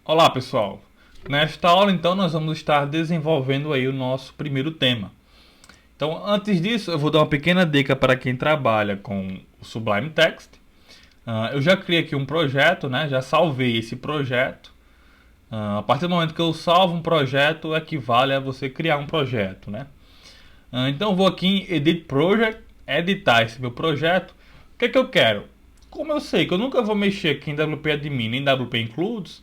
Olá pessoal, nesta aula então nós vamos estar desenvolvendo aí o nosso primeiro tema. Então antes disso eu vou dar uma pequena dica para quem trabalha com o Sublime Text. Eu já criei aqui um projeto, né? Já salvei esse projeto. A partir do momento que eu salvo um projeto equivale a você criar um projeto, né? Então eu vou aqui em Edit Project, editar esse meu projeto. O que é que eu quero? Como eu sei que eu nunca vou mexer aqui em WP Admin nem WP Includes,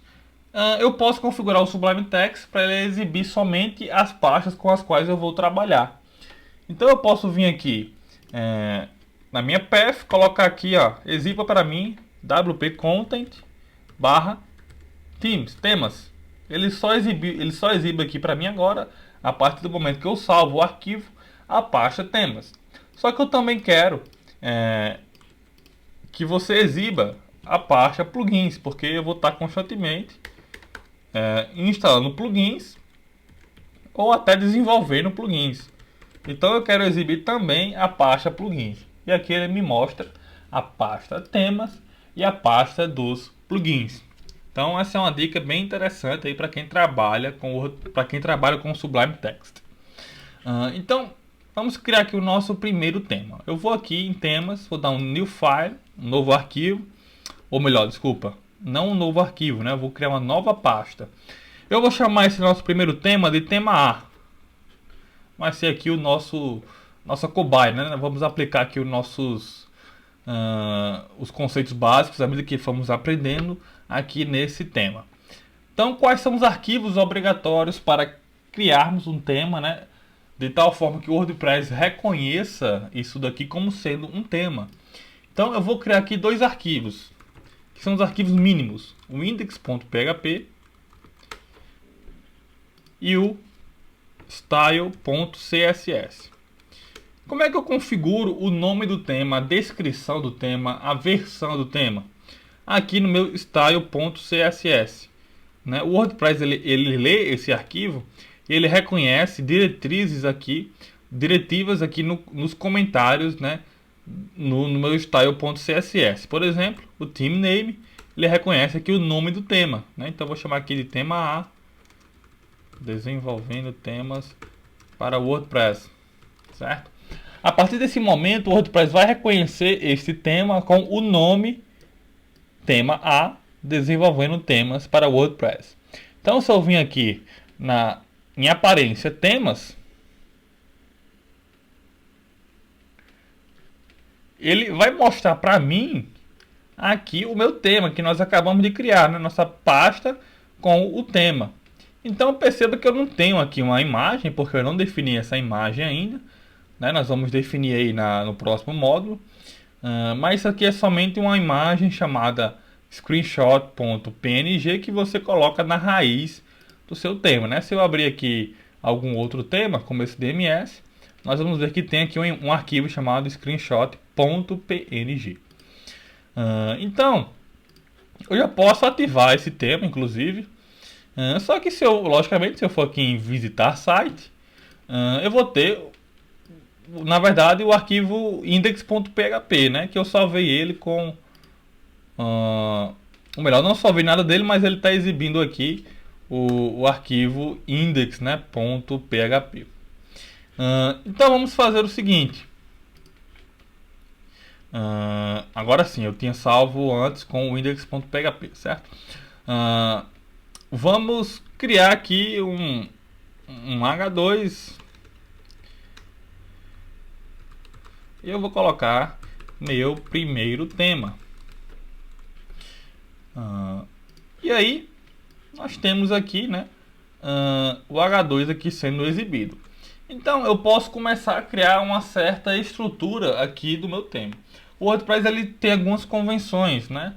eu posso configurar o Sublime Text para ele exibir somente as pastas com as quais eu vou trabalhar. Então eu posso vir aqui na minha path, colocar aqui, ó, exiba para mim WP Content barra Themes, temas. Ele só exibe aqui para mim agora, a partir do momento que eu salvo o arquivo, a pasta temas. Só que eu também quero que você exiba a pasta plugins, porque eu vou estar constantemente instalando plugins ou até desenvolvendo plugins. Então eu quero exibir também a pasta plugins. E aqui ele me mostra a pasta temas e a pasta dos plugins. Então essa é uma dica bem interessante aí para quem trabalha com Sublime Text. Então vamos criar aqui o nosso primeiro tema. Eu vou aqui em temas, vou dar um new file, um novo arquivo, ou melhor, desculpa, não um novo arquivo, né? Eu vou criar uma nova pasta. Eu vou chamar esse nosso primeiro tema de tema A. Vai ser aqui o nossa cobaia, né? Vamos aplicar aqui os conceitos básicos à medida que fomos aprendendo aqui nesse tema. Então, quais são os arquivos obrigatórios para criarmos um tema, né? De tal forma que o WordPress reconheça isso daqui como sendo um tema. Então, eu vou criar aqui dois arquivos, que são os arquivos mínimos, o index.php e o style.css. Como é que eu configuro o nome do tema, a descrição do tema, a versão do tema? Aqui no meu style.css. Né? O WordPress ele lê esse arquivo, ele reconhece diretivas aqui nos comentários, né? no meu style.css. Por exemplo, o theme name, ele reconhece aqui o nome do tema. Né? Então vou chamar aqui de tema A, desenvolvendo temas para o WordPress, certo? A partir desse momento, o WordPress vai reconhecer este tema com o nome tema A, desenvolvendo temas para o WordPress. Então, se eu vim aqui em aparência temas, ele vai mostrar para mim aqui o meu tema que nós acabamos de criar, né? Nossa pasta com o tema. Então perceba que eu não tenho aqui uma imagem, porque eu não defini essa imagem ainda, né? Nós vamos definir aí no próximo módulo. Mas isso aqui é somente uma imagem chamada screenshot.png que você coloca na raiz do seu tema, né? Se eu abrir aqui algum outro tema, como esse DMS, nós vamos ver que tem aqui um arquivo chamado screenshot.png. Então, eu já posso ativar esse tema, inclusive. Só que logicamente, se eu for aqui em visitar site, eu vou ter, na verdade, o arquivo index.php, né? Que eu salvei ele com... ou melhor, não salvei nada dele, mas ele está exibindo aqui o arquivo index, né? .php. Então vamos fazer o seguinte. Agora sim, eu tinha salvo antes com o index.php, certo? Vamos criar aqui um H2 e eu vou colocar meu primeiro tema. E aí nós temos aqui, né, o H2 aqui sendo exibido. Então eu posso começar a criar uma certa estrutura aqui do meu tema. O WordPress ele tem algumas convenções, né?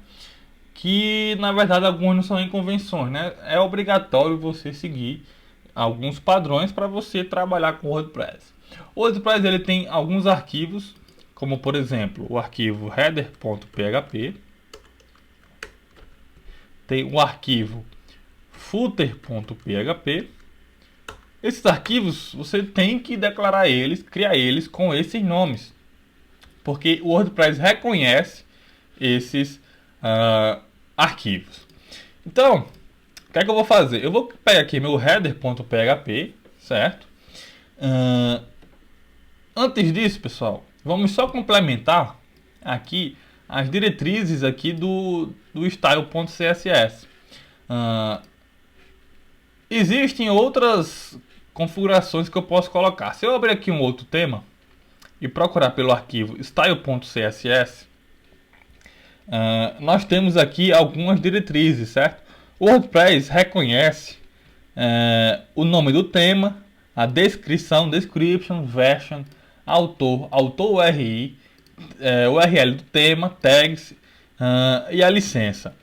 Que na verdade algumas não são nem convenções, né? É obrigatório você seguir alguns padrões para você trabalhar com o WordPress. O WordPress ele tem alguns arquivos, como por exemplo o arquivo header.php, tem o arquivo footer.php. Esses arquivos você tem que declarar eles, criar eles com esses nomes, porque o WordPress reconhece esses arquivos. Então, que é que eu vou fazer? Eu vou pegar aqui meu header.php, certo? Antes disso, pessoal, vamos só complementar aqui as diretrizes aqui do style.css. Existem outras configurações que eu posso colocar. Se eu abrir aqui um outro tema e procurar pelo arquivo style.css, nós temos aqui algumas diretrizes, certo? O WordPress reconhece o nome do tema, a descrição, description, version, autor, autor URI, URL do tema, tags e a licença.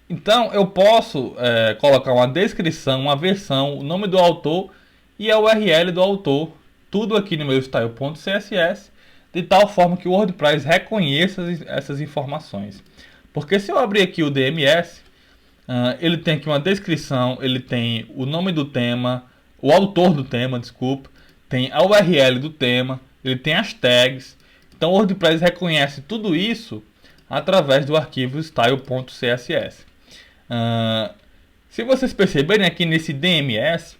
Então eu posso colocar uma descrição, uma versão, o nome do autor e a URL do autor, tudo aqui no meu style.css, de tal forma que o WordPress reconheça essas informações. Porque se eu abrir aqui o DMS, ele tem aqui uma descrição, ele tem o nome do tema, o autor do tema, desculpa, tem a URL do tema, ele tem as tags. Então o WordPress reconhece tudo isso através do arquivo style.css. Se vocês perceberem aqui nesse DMS,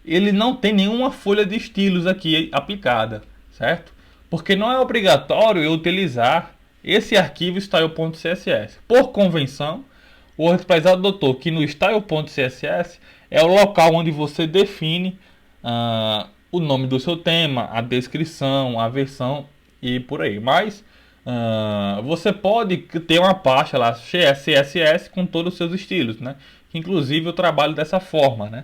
ele não tem nenhuma folha de estilos aqui aplicada, certo? Porque não é obrigatório eu utilizar esse arquivo style.css. Por convenção, o WordPress adotou que no style.css é o local onde você define o nome do seu tema, a descrição, a versão e por aí. Mas você pode ter uma pasta lá, CSS, com todos os seus estilos, né? Que inclusive eu trabalho dessa forma, né?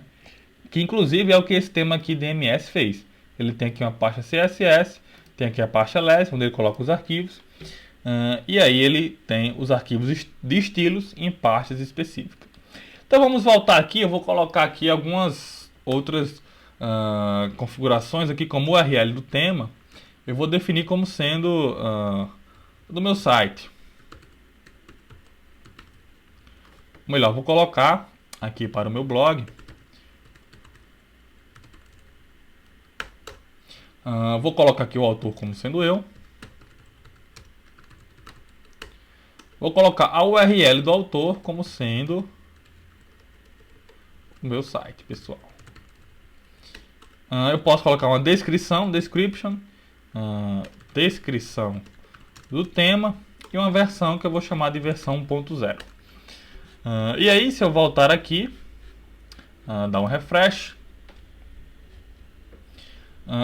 Que inclusive é o que esse tema aqui DMS fez. Ele tem aqui uma pasta CSS, tem aqui a pasta less, onde ele coloca os arquivos. E aí ele tem os arquivos de estilos em pastas específicas. Então vamos voltar aqui, eu vou colocar aqui algumas outras configurações aqui, como o URL do tema. Eu vou definir como sendo do meu site. Ou melhor, vou colocar aqui para o meu blog. Vou colocar aqui o autor como sendo eu. Vou colocar a URL do autor como sendo o meu site, pessoal. Eu posso colocar uma descrição, description, descrição do tema e uma versão que eu vou chamar de versão 1.0. E aí, se eu voltar aqui, dar um refresh,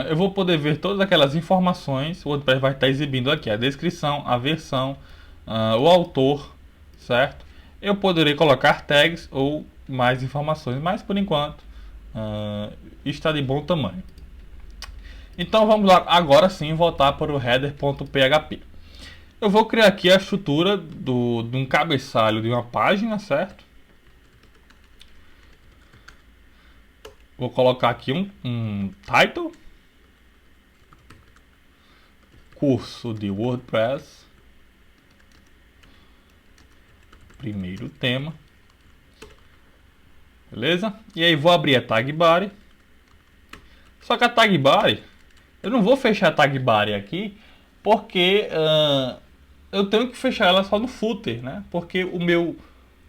eu vou poder ver todas aquelas informações. O WordPress vai estar exibindo aqui a descrição, a versão, o autor, certo? Eu poderei colocar tags ou mais informações, mas por enquanto está de bom tamanho. Então vamos lá, agora sim voltar para o header.php. Eu vou criar aqui a estrutura de um cabeçalho de uma página, certo? Vou colocar aqui um title, curso de WordPress, primeiro tema, beleza? E aí vou abrir a tag body. Só que a tag body, eu não vou fechar a tag body aqui, porque eu tenho que fechar ela só no footer, né? Porque o meu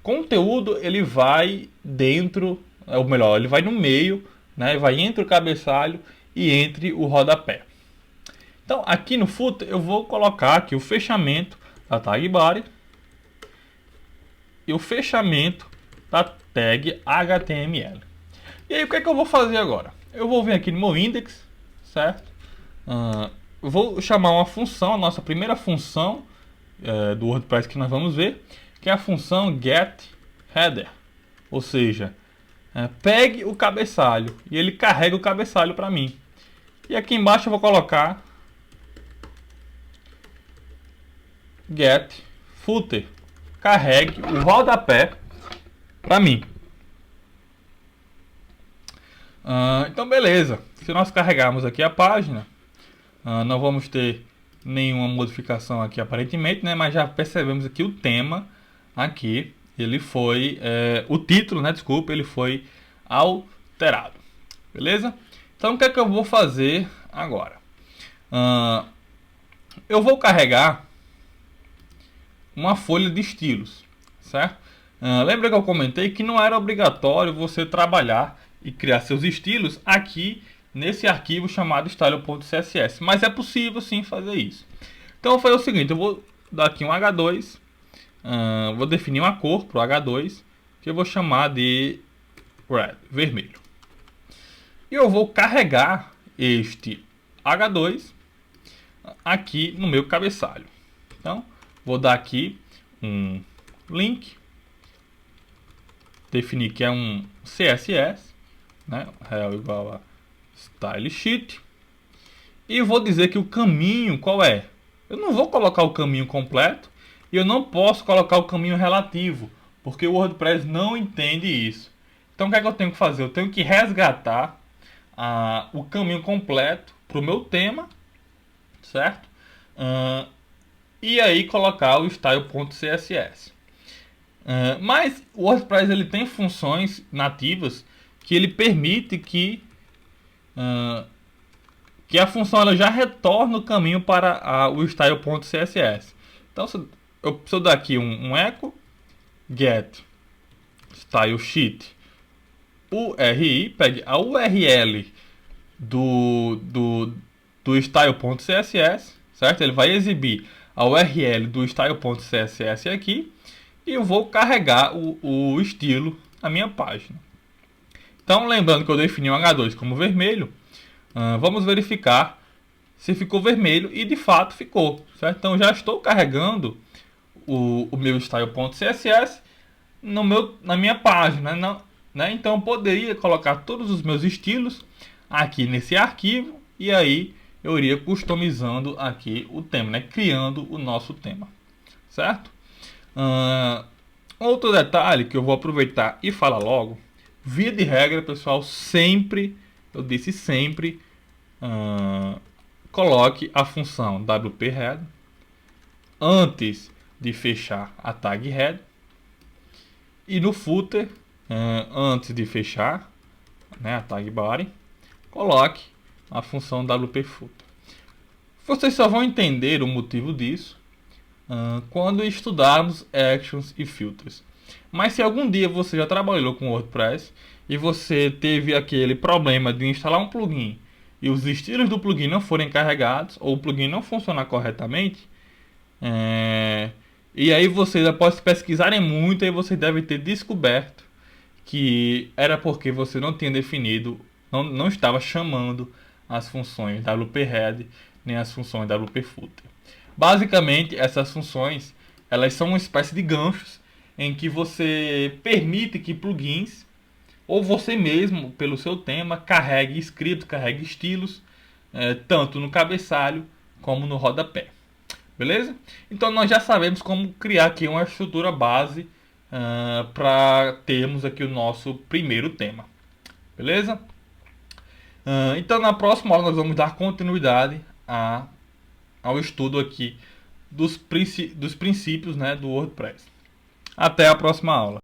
conteúdo ele vai dentro, ou melhor, ele vai no meio, né? Vai entre o cabeçalho e entre o rodapé. Então aqui no footer eu vou colocar aqui o fechamento da tag body e o fechamento da tag HTML. E aí o que é que eu vou fazer agora? Eu vou vir aqui no meu index, certo? Vou chamar uma função, a nossa primeira função do WordPress que nós vamos ver, que é a função getHeader. Ou seja, pegue o cabeçalho e ele carrega o cabeçalho para mim. E aqui embaixo eu vou colocar getFooter, carregue o rodapé para mim. Então beleza, se nós carregarmos aqui a página, não vamos ter nenhuma modificação aqui aparentemente, né? Mas já percebemos aqui o tema aqui, ele foi, o título, né? Desculpa, ele foi alterado, beleza? Então o que é que eu vou fazer agora? Eu vou carregar uma folha de estilos, certo? Lembra que eu comentei que não era obrigatório você trabalhar e criar seus estilos aqui nesse arquivo chamado style.css, mas é possível sim fazer isso. Então foi o seguinte, eu vou dar aqui um H2, vou definir uma cor para o H2, que eu vou chamar de red, vermelho. E eu vou carregar este H2 aqui no meu cabeçalho. Então, vou dar aqui um link, definir que é um CSS, né? Rel igual a style sheet. E vou dizer que o caminho qual é? Eu não vou colocar o caminho completo e eu não posso colocar o caminho relativo, porque o WordPress não entende isso. Então o que é que eu tenho que fazer? Eu tenho que resgatar o caminho completo para o meu tema, certo? E aí colocar o style.css. Mas o WordPress ele tem funções nativas que ele permite que a função ela já retorna o caminho para o style.css. Então eu preciso dar aqui um echo get style sheet URI, pegue a URL do style.css, certo? Ele vai exibir a URL do style.css aqui e eu vou carregar o estilo na minha página. Então, lembrando que eu defini o H2 como vermelho, vamos verificar se ficou vermelho e de fato ficou, certo? Então, já estou carregando o meu style.css na minha página, né? Então, eu poderia colocar todos os meus estilos aqui nesse arquivo e aí eu iria customizando aqui o tema, né? Criando o nosso tema, certo? Outro detalhe que eu vou aproveitar e falar logo, via de regra, pessoal, sempre, eu disse sempre, coloque a função wp-head antes de fechar a tag head e no footer, antes de fechar, né, a tag body, coloque a função wp-footer. Vocês só vão entender o motivo disso quando estudarmos actions e filters. Mas se algum dia você já trabalhou com WordPress e você teve aquele problema de instalar um plugin e os estilos do plugin não forem carregados ou o plugin não funcionar corretamente, e aí vocês, após pesquisarem muito, aí você deve ter descoberto que era porque você não tinha definido, não estava chamando as funções wp-head nem as funções wp-footer. Basicamente, essas funções elas são uma espécie de ganchos em que você permite que plugins ou você mesmo, pelo seu tema, carregue scripts, carregue estilos, tanto no cabeçalho como no rodapé. Beleza? Então nós já sabemos como criar aqui uma estrutura base para termos aqui o nosso primeiro tema. Beleza? Então na próxima aula nós vamos dar continuidade ao estudo aqui dos princípios, né, do WordPress. Até a próxima aula.